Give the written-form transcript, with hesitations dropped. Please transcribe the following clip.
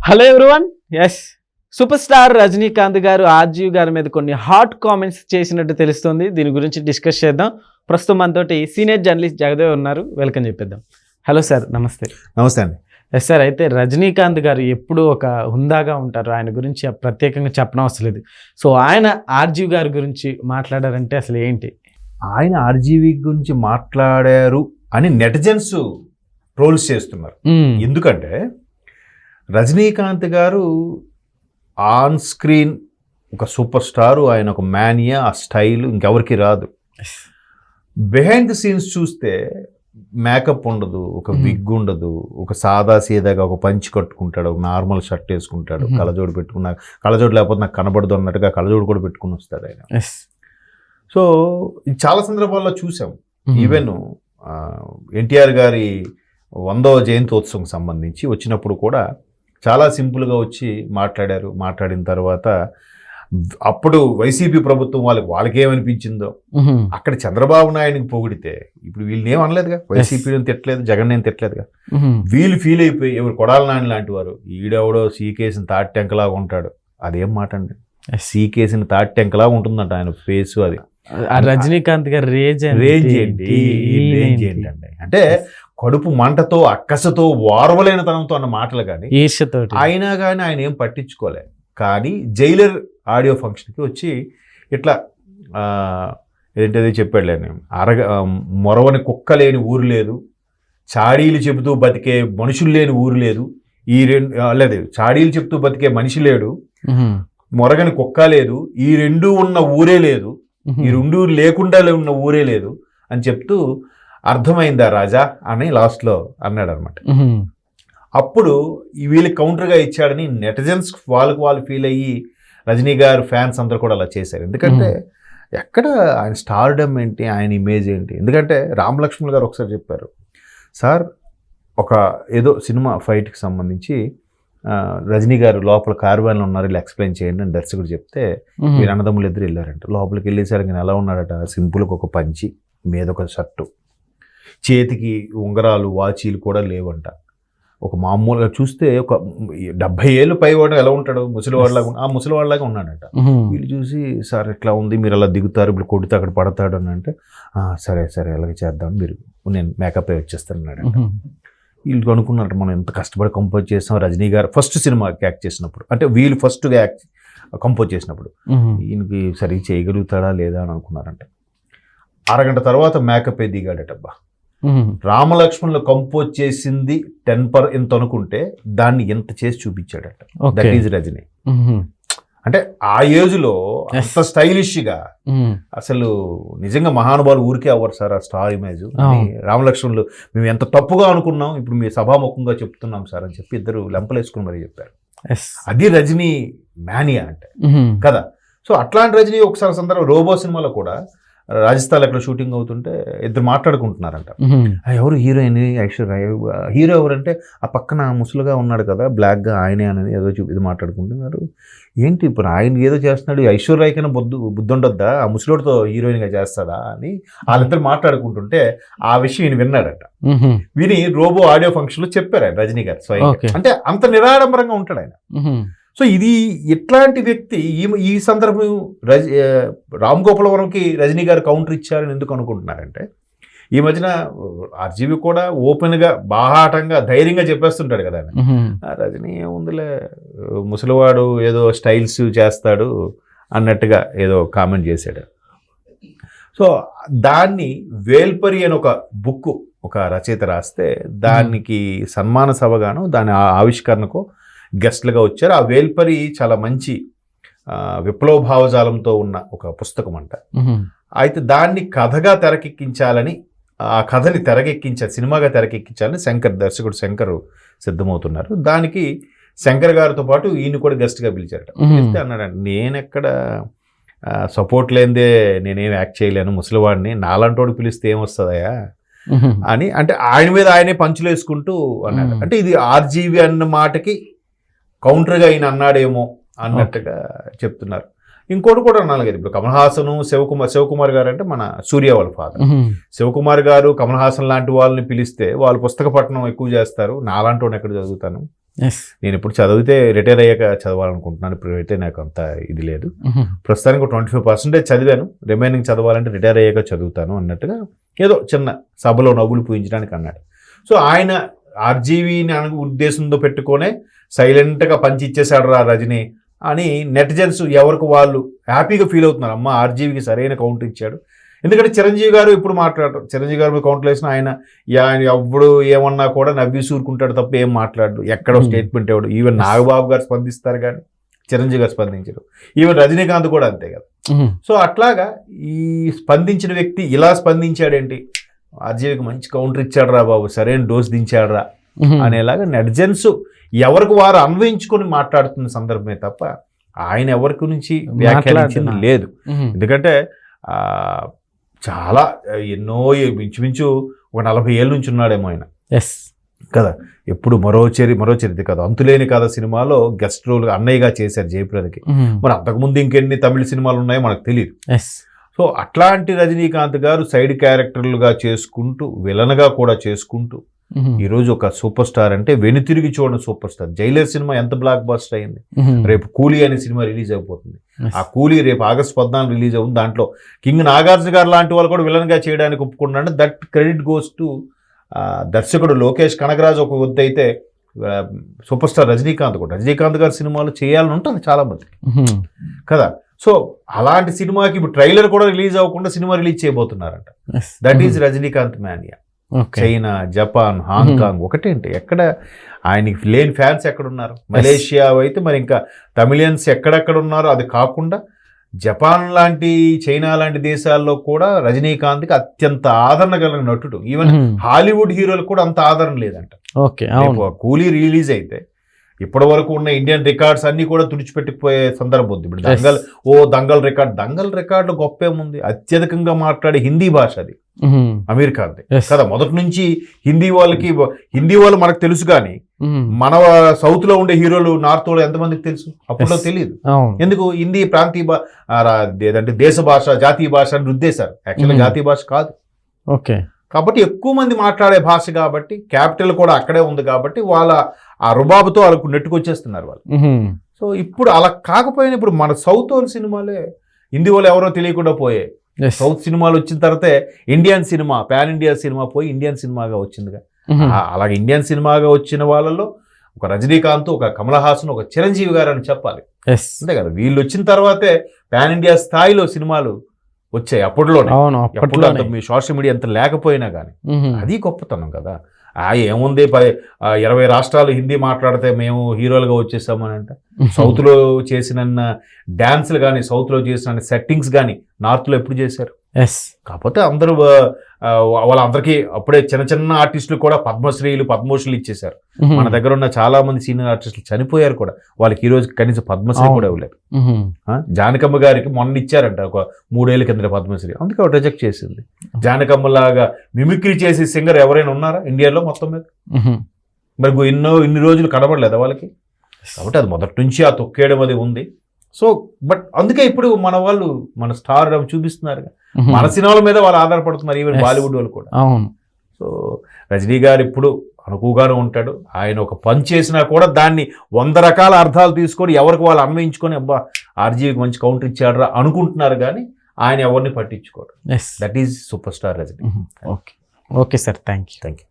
Hello everyone. Yes, superstar Rajinikanth garu RGV గారి మీద కొన్ని హాట్ కామెంట్స్ చేసినట్టు తెలుస్తుంది. దీని గురించి డిస్కస్ చేద్దాం. ప్రస్తుతం మనతోటి సీనియర్ జర్నలిస్ట్ జగదేవ్ ఉన్నారు. వెల్కమ్ చెప్పేద్దాం. హలో సార్, నమస్తే. నమస్తే అండి. ఎస్ సార్, అయితే రజనీకాంత్ గారు ఎప్పుడూ ఒక హుందాగా ఉంటారు. ఆయన గురించి ప్రత్యేకంగా చెప్పనవసరం లేదు. సో ఆయన ఆర్జీవి గారి గురించి మాట్లాడారంటే అసలు ఏంటి? ఆయన ఆర్జీవి గురించి మాట్లాడారు అని నెటిజన్స్ ట్రోల్స్ చేస్తున్నారు. ఎందుకంటే రజనీకాంత్ గారు ఆన్ స్క్రీన్ ఒక సూపర్ స్టారు, ఆయన ఒక మానియా, ఆ స్టైల్ ఇంకెవరికి రాదు. బిహైండ్ ది సీన్స్ చూస్తే మేకప్ ఉండదు, ఒక విగ్ ఉండదు, ఒక సాదా సీదాగా ఒక పంచి కట్టుకుంటాడు, ఒక నార్మల్ షర్ట్ వేసుకుంటాడు, కళ్ళజోడు పెట్టుకున్నా, కళ్ళజోడు లేకపోతే నాకు కనబడదు అన్నట్టుగా కళ్ళజోడు కూడా పెట్టుకుని వస్తాడు ఆయన. సో చాలా సందర్భాల్లో చూసాం. ఈవెన్ ఎన్టీఆర్ గారి 100వ జయంతోత్సవం సంబంధించి వచ్చినప్పుడు కూడా చాలా సింపుల్గా వచ్చి మాట్లాడారు. మాట్లాడిన తర్వాత అప్పుడు వైసీపీ ప్రభుత్వం వాళ్ళకేమనిపించిందో, అక్కడ చంద్రబాబు నాయుడిని పొగిడితే ఇప్పుడు వీళ్ళని ఏం అనలేదుగా, వైసీపీని తిట్టలేదు, జగన్ ఏం తిట్టలేదుగా. వీళ్ళు ఫీల్ అయిపోయి ఎవరు కొడాల నాని లాంటి వారు, ఈడెవడో సీకేసిన తాటిటెంకలాగా ఉంటాడు, అదేం మాట అండి, సీకేసిన తాటిటెంకలాగా ఉంటుందంట ఆయన ఫేసు. అది రజనీకాంత్ గారి రేంజ్ ఏంటండి అంటే కడుపు మంటతో, అక్కసతో, ఓర్వలేనితనంతో అన్న మాటలు కానీ, అయినా కానీ ఆయన ఏం పట్టించుకోలే. కానీ జైలర్ ఆడియో ఫంక్షన్కి వచ్చి ఇట్లా ఏంటది చెప్పాడు, మొరవని కుక్క లేని ఊరు లేదు, చాడీలు చెబుతూ బతికే మనుషులు లేని ఊరు లేదు, ఈ రెండు లేదు, చాడీలు చెబుతూ బతికే మనిషి లేడు, మొరగని కుక్క లేదు, ఈ రెండు ఉన్న ఊరే లేదు, ఈ రెండు లేకుండా ఉన్న ఊరే లేదు అని చెప్తూ అర్థమైందా రాజా అని లాస్ట్లో అన్నాడు అనమాట. అప్పుడు వీళ్ళకి కౌంటర్గా ఇచ్చాడని నెటిజన్స్ వాళ్ళు ఫీల్ అయ్యి రజనీ గారు ఫ్యాన్స్ అందరూ కూడా అలా చేశారు. ఎందుకంటే ఎక్కడ ఆయన స్టార్డమ్ ఏంటి, ఆయన ఇమేజ్ ఏంటి. ఎందుకంటే రామ్ లక్ష్మణ్ గారు ఒకసారి చెప్పారు, సార్ ఒక ఏదో సినిమా ఫైట్కి సంబంధించి రజనీ గారు లోపల కార్వాన్లో ఉన్నారు, ఇలా ఎక్స్ప్లెయిన్ చేయండి అని దర్శకుడు చెప్తే వీరు అన్నదమ్ములు ఇద్దరు వెళ్ళారంట. లోపలికి వెళ్ళేసరికి ఎలా ఉన్నాడట, సింపుల్గా ఒక పంచి మీద ఒక షర్టు, చేతికి ఉంగరాలు, వాచీలు కూడా లేవంట. ఒక మామూలుగా చూస్తే ఒక 70 ఏళ్ళు పైవాడు ఎలా ఉంటాడు, ముసలివాడిలాగా, ఆ ముసలివాడిలాగా ఉన్నాడట. వీళ్ళు చూసి సార్ ఎట్లా ఉంది, మీరు అలా దిగుతారు, ఇప్పుడు కొడితే అక్కడ పడతాడు అని అంటే, సరే సరే అలాగే చేద్దాం, మీరు నేను మేకప్ వచ్చేస్తాను అన్నాడట. వీళ్ళు అనుకున్నట్టు మనం ఎంత కష్టపడి కంపోజ్ చేస్తాం, రజనీ గారు ఫస్ట్ సినిమా యాక్ట్ చేసినప్పుడు, అంటే వీళ్ళు ఫస్ట్గా యాక్ట్ కంపోజ్ చేసినప్పుడు ఈయనకి సరిగ్గా చేయగలుగుతాడా లేదా అని అనుకున్నారంట. అరగంట తర్వాత మేకప్ దిగాడటబ్బా. రామలక్ష్మణ్లో కంపోజ్ చేసింది 10 ఎంత అనుకుంటే దాన్ని ఎంత చేసి చూపించాడట. That is Rajani. అంటే ఆ ఏజ్లో అంత స్టైలిష్గా, అసలు నిజంగా మహానుభావులు ఊరికే అవ్వరు సార్ ఆ స్టార్ ఇమేజ్. రామలక్ష్మణులు మేము ఎంత తప్పుగా అనుకున్నాం, ఇప్పుడు మీ సభాముఖంగా చెప్తున్నాం సార్ అని చెప్పి ఇద్దరు లెంపలేసుకుని మరీ చెప్పారు. అది రజనీ మానియా అంటే కదా. సో అట్లాంటి రజనీ ఒకసారి సందర్భం రోబో సినిమాలో కూడా రాజస్థాన్ అక్కడ షూటింగ్ అవుతుంటే ఇద్దరు మాట్లాడుకుంటున్నారంట. ఎవరు హీరోయిన్, ఐశ్వర్య, హీరో ఎవరంటే ఆ పక్కన ముసలుగా ఉన్నాడు కదా బ్లాక్గా, ఆయనే అనేది ఏదో ఇది మాట్లాడుకుంటున్నారు. ఏంటి ఇప్పుడు ఆయన ఏదో చేస్తున్నాడు, ఐశ్వర్యకైనా బుద్ధి ఉండొద్దా, ఆ ముసలోడితో హీరోయిన్గా చేస్తాడా అని వాళ్ళిద్దరు మాట్లాడుకుంటుంటే ఆ విషయం ఈయన విన్నాడట. విని రోబో ఆడియో ఫంక్షన్లో చెప్పారు ఆయన రజనీ గారు స్వయం. అంటే అంత నిరాడంబరంగా ఉంటాడు ఆయన. సో ఇది ఇట్లాంటి వ్యక్తి ఈ సందర్భం రామ్ గోపాల్ వర్మకి రజనీ గారు కౌంటర్ ఇచ్చారని ఎందుకు అనుకుంటున్నారంటే, ఈ మధ్యన ఆర్జీవి కూడా ఓపెన్గా, బాహాటంగా, ధైర్యంగా చెప్పేస్తుంటాడు కదా ఆయన, రజనీ ఏముందిలే ముసలివాడు ఏదో స్టైల్స్ చేస్తాడు అన్నట్టుగా ఏదో కామెంట్ చేశాడు. సో దాన్ని వేల్పరి అని ఒక బుక్ ఒక రచయిత రాస్తే దానికి సన్మాన సభగాను దాని ఆవిష్కరణకు గెస్ట్లుగా వచ్చారు. ఆ వేల్పరి చాలా మంచి విప్లవ భావజాలంతో ఉన్న ఒక పుస్తకం అంట. అయితే దాన్ని కథగా తెరకెక్కించాలని, ఆ కథని సినిమాగా తెరకెక్కించాలని దర్శకుడు శంకర్ సిద్ధమవుతున్నారు. దానికి శంకర్ గారితో పాటు ఈయన కూడా గెస్ట్గా పిలిచారట. పిలిస్తే అన్నాడు, నేనెక్కడ సపోర్ట్ లేనిదే నేనేం యాక్ట్ చేయలేను, ముసలివాడిని, నాలంటోడు పిలిస్తే ఏమొస్తుందయా అని, అంటే ఆయన మీద ఆయనే పంచులు వేసుకుంటూ అన్నాడు. అంటే ఇది ఆర్జీవి అన్న మాటకి కౌంటర్గా ఈయన అన్నాడేమో అన్నట్టుగా చెప్తున్నారు. ఇంకోటి కూడా అనాలి కదా, ఇప్పుడు కమల్ హాసన్, శివకుమార్ గారు అంటే మన సూర్య వాళ్ళ ఫాదర్. శివకుమార్ గారు కమల్ హాసన్ లాంటి వాళ్ళని పిలిస్తే వాళ్ళు పుస్తక పఠనం ఎక్కువ చేస్తారు, నాలాంటి వాడిని ఎక్కడ చదువుతాను, నేను ఇప్పుడు చదివితే రిటైర్ అయ్యాక చదవాలనుకుంటున్నాను. ఇప్పుడు అయితే నాకు అంత ఇది లేదు. ప్రస్తుతానికి 25% చదివాను, రిమైనింగ్ చదవాలంటే రిటైర్ అయ్యాక చదువుతాను అన్నట్టుగా ఏదో చిన్న సభలో నవ్వులు పూయించడానికి అన్నాడు. సో ఆయన ఆర్జీవీని ఉద్దేశంతో పెట్టుకొనే సైలెంట్గా పంచి ఇచ్చేశాడు రా రజనీ అని నెటిజన్స్ ఎవరికి వాళ్ళు హ్యాపీగా ఫీల్ అవుతున్నారు. అమ్మ ఆర్జీవీకి సరైన కౌంటర్ ఇచ్చాడు. ఎందుకంటే చిరంజీవి గారు ఇప్పుడు మాట్లాడరు. చిరంజీవి గారు మీద కౌంటర్ వేసిన ఆయన ఎప్పుడు ఏమన్నా కూడా నవ్వి సూరుకుంటాడు తప్ప ఏం మాట్లాడు, ఎక్కడో స్టేట్మెంట్ ఇవ్వడు. ఈవెన్ నాగబాబు గారు స్పందిస్తారు కానీ చిరంజీవి గారు స్పందించరు. ఈవెన్ రజనీకాంత్ కూడా అంతే కదా. సో అట్లాగా ఈ స్పందించిన వ్యక్తి ఇలా స్పందించాడేంటి, ఆర్జీవీకి మంచి కౌంటర్ ఇచ్చాడు రా బాబు, సరైన డోస్ దించాడు రా అనేలాగా నెటిజన్స్ ఎవరికి వారు అన్వయించుకొని మాట్లాడుతున్న సందర్భమే తప్ప ఆయన ఎవరికి నుంచి వ్యాఖ్యానించింది లేదు. ఎందుకంటే చాలా ఎన్నో మించుమించు ఒక 40 ఏళ్ళ నుంచి ఉన్నాడేమో ఆయన కదా. ఎప్పుడు మరో చరిత్ర కదా, అంతులేని కథ సినిమాలో గెస్ట్ రోల్ అన్నయ్యగా చేశారు జయప్రదకి. మరి అంతకుముందు ఇంకెన్ని తమిళ సినిమాలు ఉన్నాయో మనకు తెలియదు. సో అట్లాంటి రజనీకాంత్ గారు సైడ్ క్యారెక్టర్లుగా చేసుకుంటూ విలన్గా కూడా చేసుకుంటూ ఈరోజు ఒక సూపర్ స్టార్ అంటే వెనుతిరిగి చూడని సూపర్ స్టార్. జైలర్ సినిమా ఎంత బ్లాక్ బస్టర్ అయింది. రేపు కూలీ అనే సినిమా రిలీజ్ అయిపోతుంది. ఆ కూలీ రేపు ఆగస్టు 14 రిలీజ్ అవుతుంది. దాంట్లో కింగ్ నాగార్జున గారు లాంటి వాళ్ళు కూడా విలన్గా చేయడానికి ఒప్పుకున్నాడు. దట్ క్రెడిట్ గోస్ టు దర్శకుడు లోకేష్ కనగరాజు ఒక వద్ద అయితే సూపర్ స్టార్ రజనీకాంత్ గారి సినిమాలు చేయాలని ఉంటుంది చాలా మందికి కదా. సో అలాంటి సినిమాకి ఇప్పుడు ట్రైలర్ కూడా రిలీజ్ అవ్వకుండా సినిమా రిలీజ్ చేయబోతున్నారంట. That is Rajinikanth mania. China, Japan, Hong Kong ఒకటేంటి, ఎక్కడ ఆయనకి లేని ఫ్యాన్స్ ఎక్కడున్నారు? మలేషియా అయితే మరి ఇంకా తమిళియన్స్ ఎక్కడెక్కడ ఉన్నారో అది కాకుండా జపాన్ లాంటి, చైనా లాంటి దేశాల్లో కూడా రజనీకాంత్కి అత్యంత ఆదరణ కలిగిన నటుడు. ఈవెన్ హాలీవుడ్ హీరోలకు కూడా అంత ఆదరణ లేదంట. కూలీ రిలీజ్ అయితే ఇప్పటి వరకు ఉన్న ఇండియన్ రికార్డ్స్ అన్ని కూడా తుడిచిపెట్టిపోయే సందర్భం ఉంది. ఇప్పుడు దంగల్ రికార్డు గొప్పేముంది, అత్యధికంగా మాట్లాడే హిందీ భాష అది అమీర్ ఖాన్ కదా. మొదటి నుంచి హిందీ వాళ్ళు మనకు తెలుసు కానీ మన సౌత్ లో ఉండే హీరోలు నార్త్ లో ఎంతమందికి తెలుసు? అప్పట్లో తెలియదు. ఎందుకు? హిందీ ప్రాంతీయ ఏదంటే దేశ భాష, జాతీయ భాష అని రుద్దేశారు. యాక్చువల్గా జాతీయ భాష కాదు. కాబట్టి ఎక్కువ మంది మాట్లాడే భాష కాబట్టి, క్యాపిటల్ కూడా అక్కడే ఉంది కాబట్టి వాళ్ళ ఆ రుబాబుతో వాళ్ళకు నెట్టుకొచ్చేస్తున్నారు వాళ్ళు. సో ఇప్పుడు అలా కాకపోయినా ఇప్పుడు మన సౌత్ వాళ్ళ సినిమాలే హిందీ వాళ్ళు ఎవరో తెలియకుండా పోయాయి. సౌత్ సినిమాలు వచ్చిన తర్వాతే Indian cinema, pan India cinema పోయి ఇండియన్ సినిమాగా వచ్చిందిగా. అలాగే ఇండియన్ సినిమాగా వచ్చిన వాళ్ళలో ఒక రజనీకాంత్, ఒక కమల్ హాసన్, ఒక చిరంజీవి గారు అని చెప్పాలి. అంతే కదా. వీళ్ళు వచ్చిన తర్వాతే పాన్ ఇండియా స్థాయిలో సినిమాలు వచ్చాయి. అప్పట్లోనే మీ సోషల్ మీడియా ఎంత లేకపోయినా కానీ అది గొప్పతనం కదా. ఏముంది 20 రాష్ట్రాలు హిందీ మాట్లాడితే మేము హీరోలుగా వచ్చేసామని అంటే, సౌత్లో చేసిన డ్యాన్స్లు కానీ, సౌత్లో చేసిన సెట్టింగ్స్ కానీ నార్త్లో ఎప్పుడు చేశారు? కాకపోతే అందరూ వాళ్ళందరికీ అప్పుడే చిన్న చిన్న ఆర్టిస్టులు కూడా పద్మశ్రీలు, పద్మభూషణులు ఇచ్చేశారు. మన దగ్గర ఉన్న చాలా మంది సీనియర్ ఆర్టిస్టులు చనిపోయారు కూడా, వాళ్ళకి ఈ రోజు కనీసం పద్మశ్రీ కూడా ఇవ్వలేదు. జానకమ్మ గారికి మొన్న ఇచ్చారంట ఒక 3 ఏళ్ల కింద పద్మశ్రీ, అందుకే ఆవిడ రిజెక్ట్ చేసింది. జానకమ్మ లాగా మిమిక్రీ చేసే సింగర్ ఎవరైనా ఉన్నారా ఇండియాలో మొత్తం మీద? మరి ఇన్ని రోజులు కనబడలేదా వాళ్ళకి? కాబట్టి అది మొదటి నుంచి ఆ తొక్కేయడం అది ఉంది. సో బట్ అందుకే ఇప్పుడు మన వాళ్ళు మన స్టార్ చూపిస్తున్నారు, మన సినిమాల మీద వాళ్ళు ఆధారపడుతున్నారు, ఈవెన్ బాలీవుడ్ వాళ్ళు కూడా. సో రజనీ గారు ఇప్పుడు అనుకుగానే ఉంటాడు. ఆయన ఒక పని చేసినా కూడా దాన్ని 100 రకాల అర్థాలు తీసుకొని ఎవరికి వాళ్ళు అన్వయించుకొని అబ్బా ఆర్జీవికి మంచి కౌంటర్ ఇచ్చాడరా అనుకుంటున్నారు కానీ ఆయన ఎవరిని పట్టించుకోరు. That is superstar Rajini. Okay sir, thank you.